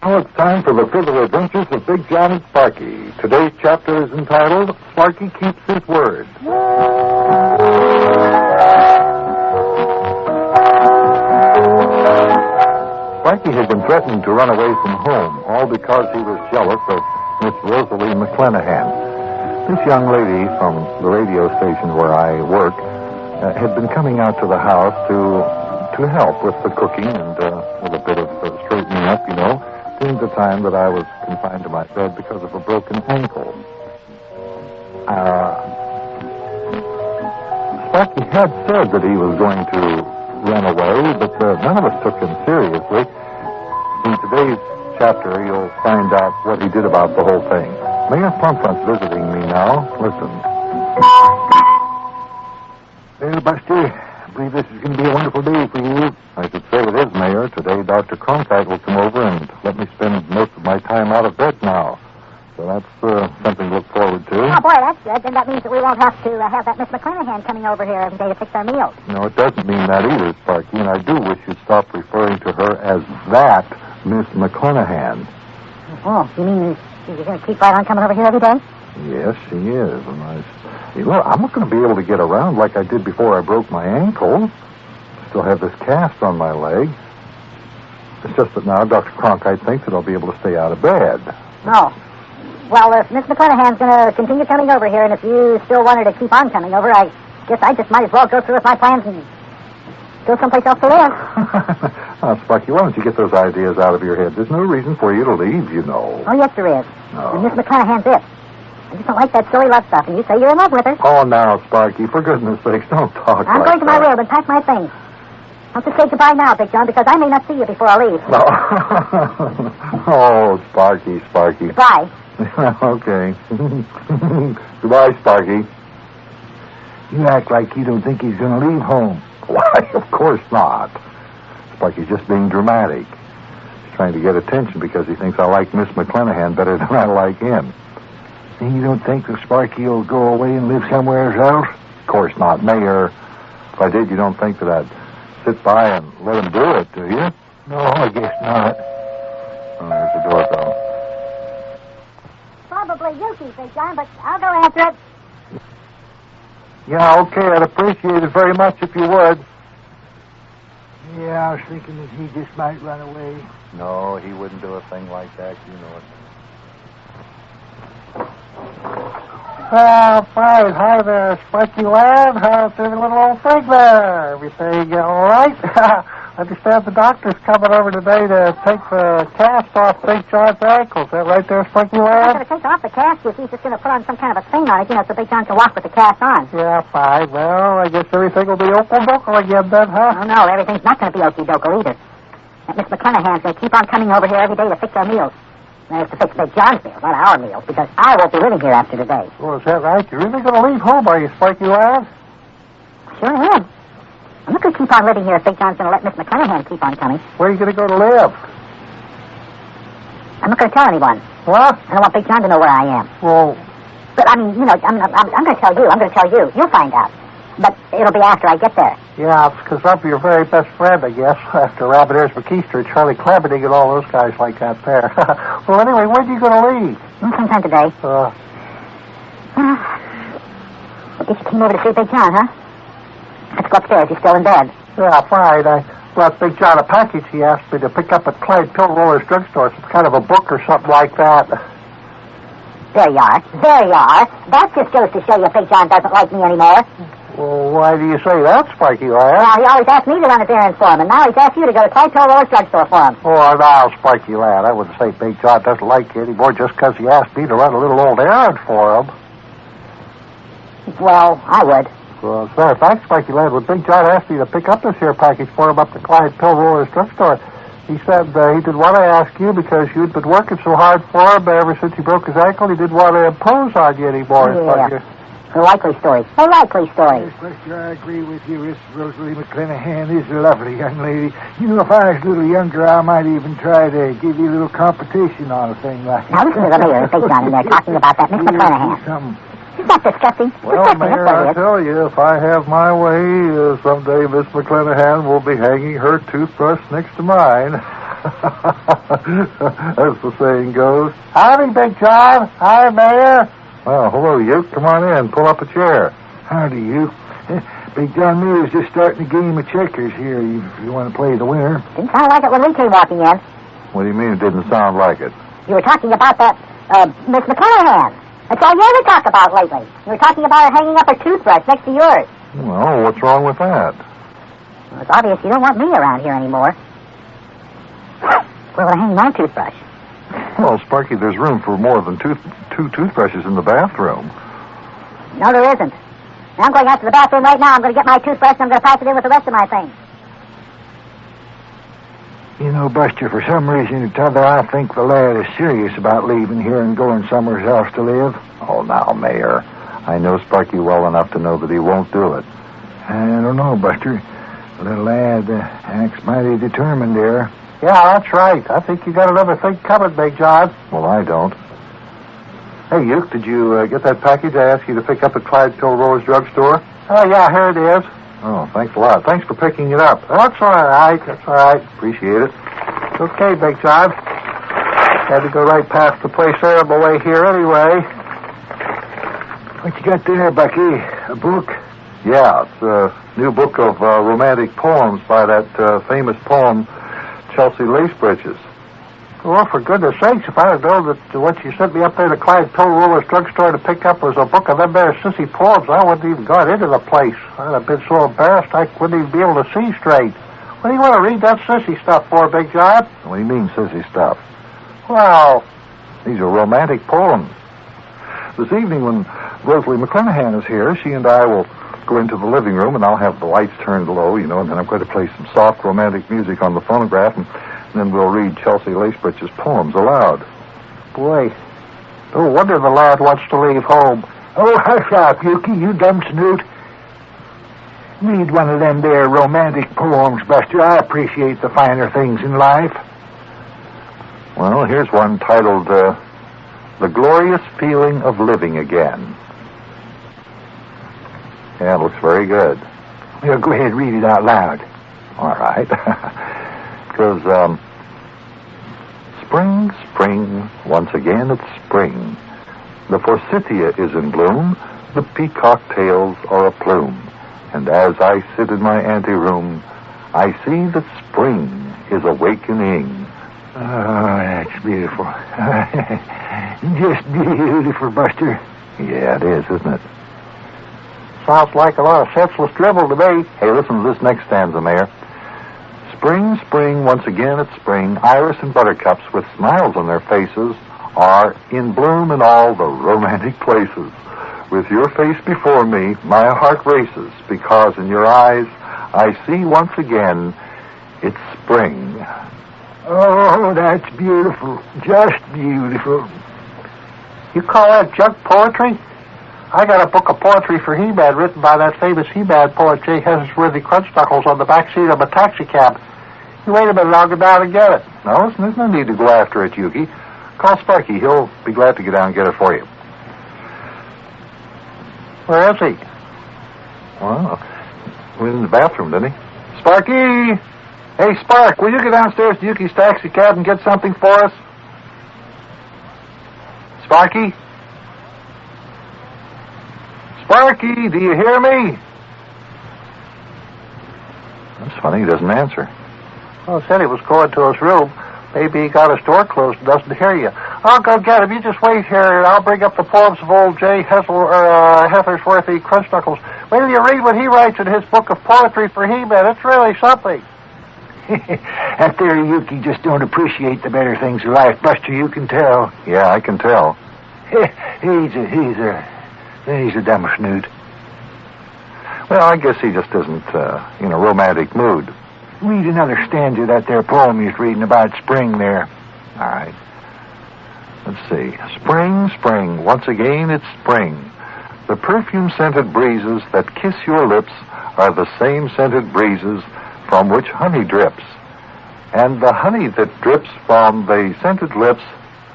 Now it's time for the further adventures of Big Jon and Sparkie. Today's chapter is entitled, Sparkie Keeps His Word. Sparkie had been threatening to run away from home, all because he was jealous of Miss Rosalie McClanahan. This young lady from the radio station where I work had been coming out to the house to help with the cooking and with a bit of straightening up, during the time that I was confined to my bed because of a broken ankle. Sparkie had said that he was going to run away, but none of us took him seriously. In today's chapter, you'll find out what he did about the whole thing. Mayor Plumfront's visiting me now. Listen. Well, Buster, I believe this is going to be a wonderful day for you. I should say it is, Mayor. Today, Dr. Cronkite will come over and let me spend most of my time out of bed now. So that's something to look forward to. Oh, boy, that's good. Then that means that we won't have to have that Miss McClanahan coming over here every day to fix our meals. No, it doesn't mean that either, Sparkie, and I do wish you'd stop referring to her as that Miss McClanahan. Oh, you mean you're going to keep right on coming over here every day? Yes, she is. And I'm not going to be able to get around like I did before I broke my ankle. Still have this cast on my leg. It's just that now Dr. Cronkite thinks that I'll be able to stay out of bed. Oh. Well, if Miss McClanahan's going to continue coming over here, and if you still want her to keep on coming over, I guess I just might as well go through with my plans and go someplace else to live. Now, Sparkie, why don't you get those ideas out of your head? There's no reason for you to leave, Oh, yes, there is. No. And Miss McClanahan's it. I just don't like that silly love stuff, and you say you're in love with her. Oh, now, Sparkie, for goodness sakes, don't talk I'm like going to my that. room and pack my things. I'll just say goodbye now, Big Jon, because I may not see you before I leave. No. Oh, Sparkie. Goodbye. Okay. Goodbye, Sparkie. You act like you don't think he's going to leave home. Why, of course not. Sparkie's just being dramatic. He's trying to get attention because he thinks I like Miss McClanahan better than I like him. And you don't think that Sparkie will go away and live somewhere else? Of course not, Mayor. If I did, you don't think that I'd sit by and let him do it, do you? No, I guess not. Oh, there's the doorbell. Probably Yuki, Big Jon, but I'll go answer it. Yeah, okay, I'd appreciate it very much if you would. Yeah, I was thinking that he just might run away. No, he wouldn't do a thing like that, you know it. Fine. Hi there, Sparkie lad. How's every little old thing there? Everything all right? I understand the doctor's coming over today to take the cast off Big Jon's ankle. Is that right there, Sparkie I'm lad? going to take off the cast if he's just going to put on some kind of a thing on it, so Big Jon can walk with the cast on. Yeah, fine. Well, I guess everything will be okey-dokey again then, huh? Oh, no, everything's not going to be okey-dokey either. That Miss McClanahan's going to keep on coming over here every day to fix our meals. That is to fix Big Jon's meals, not our meals, because I won't be living here after today. Oh, is that right? You're really going to leave home, are you, Sparkie lad? Sure am. I'm not going to keep on living here if Big Jon's going to let Miss McClanahan keep on coming. Where are you going to go to live? I'm not going to tell anyone. What? I don't want Big Jon to know where I am. Well, But, I'm going to tell you. I'm going to tell you. You'll find out. But it'll be after I get there. yeah, because I'm your very best friend, I guess, after Rabbit Ears McKeester, Charlie Clabberdig, and all those guys like that there. Well, anyway, when are you going to leave? Sometime today. I guess you came over to see Big Jon, huh? Let's go upstairs. He's still in bed. Yeah, fine. I brought Big Jon a package he asked me to pick up at Clyde Pill Roller's drugstore, some kind of a book or something like that. There you are. That just goes to show you Big Jon doesn't like me anymore. Well, why do you say that, Sparkie lad? Well, he always asked me to run his errands for him, and now he's asked you to go to Clyde Pill Roller's drugstore for him. Oh, now, Sparkie lad, I wouldn't say Big Jon doesn't like you anymore just because he asked me to run a little old errand for him. Well, I would. Well, as a matter of fact, Sparkie lad, when Big Jon asked me to pick up this here package for him up to Clyde Pill Roller's drugstore, he said he didn't want to ask you because you'd been working so hard for him ever since he broke his ankle. He didn't want to impose on you anymore. Yeah. A likely story. Yes, Buster, I agree with you. Miss Rosalie McClanahan is a lovely young lady. If I was a little younger, I might even try to give you a little competition on a thing like that. Now listen to the mayor and Big Jon in there talking about that Miss McClanahan. Isn't that disgusting? Well, Disgusting, Mayor, that's what it I is. tell you, if I have my way, someday Miss McClanahan will be hanging her toothbrush next to mine. As the saying goes. Howdy, Big John. Hi, Mayor. Well, hello, Uke. Come on in. Pull up a chair. Howdy, you. Big John Muir's just starting a game of checkers here. If you want to play the winner. Didn't sound like it when we came walking in. What do you mean it didn't sound like it? You were talking about that, Miss McClanahan. That's all you ever talk about lately. You were talking about her hanging up her toothbrush next to yours. Well, what's wrong with that? Well, it's obvious you don't want me around here anymore. Where will I hang my toothbrush? Well, Sparky, there's room for more than two toothbrushes in the bathroom. No, there isn't. Now, I'm going out to the bathroom right now. I'm going to get my toothbrush and I'm going to pack it in with the rest of my things. You know, Buster, for some reason or t'other, I think the lad is serious about leaving here and going somewhere else to live. Oh, now, Mayor, I know Sparky well enough to know that he won't do it. I don't know, Buster. The little lad acts mighty determined there. Yeah, that's right. I think you got another thing coming, Big John. Well, I don't. Hey, Uke, did you get that package I asked you to pick up at Clyde Pill Roller's drugstore? Oh, yeah, here it is. Oh, thanks a lot. Thanks for picking it up. That's all right. That's all right. Appreciate it. It's okay, Big John. Had to go right past the place there on my way here anyway. What you got there, Bucky? A book? Yeah, it's a new book of romantic poems by that famous poem, Chelsea Lacebridges. Well, for goodness sakes, if I had known that what you sent me up there to Clyde Pill Roller's drugstore to pick up was a book of them there sissy poems, I wouldn't even gone into the place. I'd have been so embarrassed I wouldn't even be able to see straight. What do you want to read that sissy stuff for, Big John? What do you mean, sissy stuff? Well, these are romantic poems. This evening when Rosalie McClanahan is here, she and I will go into the living room and I'll have the lights turned low, and then I'm going to play some soft romantic music on the phonograph, and then we'll read Chelsea Lacebridge's poems aloud. Boy, no wonder the lad wants to leave home. Oh, hush up, Yukie, you dumb snoot. Read one of them there romantic poems, Buster. I appreciate the finer things in life. Well, here's one titled, The Glorious Feeling of Living Again. Yeah, it looks very good. Well, go ahead, read it out loud. All right. Because, spring, spring, once again it's spring. The forsythia is in bloom, the peacock tails are a plume. And as I sit in my anteroom, I see that spring is awakening. Oh, that's beautiful. Just beautiful, Buster. Yeah, it is, isn't it? Sounds like a lot of senseless dribble to me. Hey, listen to this next stanza, Mayor. Spring, spring, once again it's spring. Iris and buttercups with smiles on their faces are in bloom in all the romantic places. With your face before me, my heart races, because in your eyes I see once again it's spring. Oh, that's beautiful. Just beautiful. You call that junk poetry? I got a book of poetry for He-Man written by that famous He-Man poet J. Hesworthy Crunchknuckles on the back seat of a taxi cab. You wait a minute, I'll go down and get it. No, listen, there's no need to go after it, Yukie. Call Sparky. He'll be glad to get down and get it for you. Where is he? Well, he went in the bathroom, didn't he? Sparky! Hey, Spark, will you get downstairs to Yukie's taxi cab and get something for us? Sparky? Sparky, do you hear me? That's funny, he doesn't answer. Well, he said he was going to his room. Maybe he got his door closed and doesn't hear you. I'll go get him. You just wait here, and I'll bring up the poems of old J. Hesworthy Crunchknuckles. Wait till you read what he writes in his book of poetry for He-Man. It's really something. That there Yukie just don't appreciate the better things of life, Buster. You can tell. Yeah, I can tell. He's a dumb snoot. Well, I guess he just isn't in a romantic mood. Read another stanza of that there poem he's reading about spring there. All right. Let's see. Spring, spring, once again it's spring. The perfume-scented breezes that kiss your lips are the same scented breezes from which honey drips. And the honey that drips from the scented lips...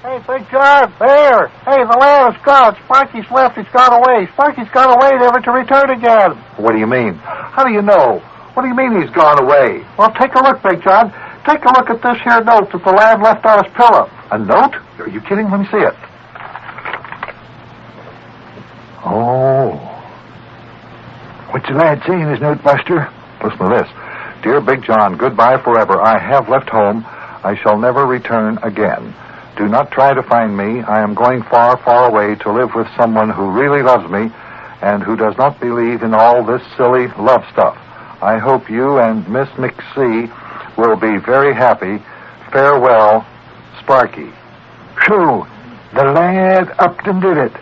Hey, Big John, there! Hey, the lad is gone. Sparky's left. He's gone away. Sparky's gone away, never to return again. What do you mean? How do you know? What do you mean he's gone away? Well, take a look, Big John. take a look at this here note that the lad left on his pillow. A note? Are you kidding? Let me see it. Oh. What's the lad saying in his note, Buster? Listen to this. Dear Big John, goodbye forever. I have left home. I shall never return again. Do not try to find me. I am going far, far away to live with someone who really loves me and who does not believe in all this silly love stuff. I hope you and Miss McC will be very happy. Farewell, Sparkie. So, the lad upped and did it.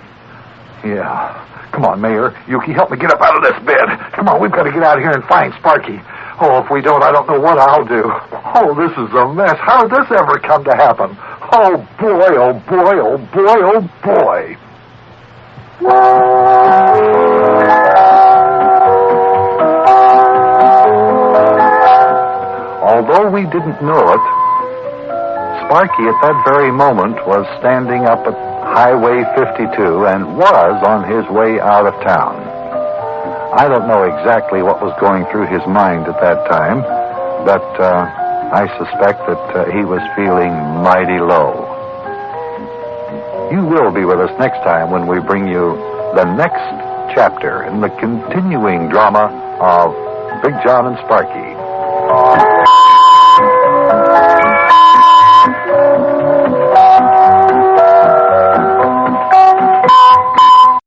Yeah. Come on, Mayor. Yuki, help me get up out of this bed. Come on, we've got to get out of here and find Sparkie. Oh, if we don't, I don't know what I'll do. Oh, this is a mess. How did this ever come to happen? Oh, boy, oh, boy, oh, boy, oh, boy. Although we didn't know it, Sparkie at that very moment was standing up at Highway 52 and was on his way out of town. I don't know exactly what was going through his mind at that time, but I suspect that he was feeling mighty low. You will be with us next time when we bring you the next chapter in the continuing drama of Big Jon and Sparkie.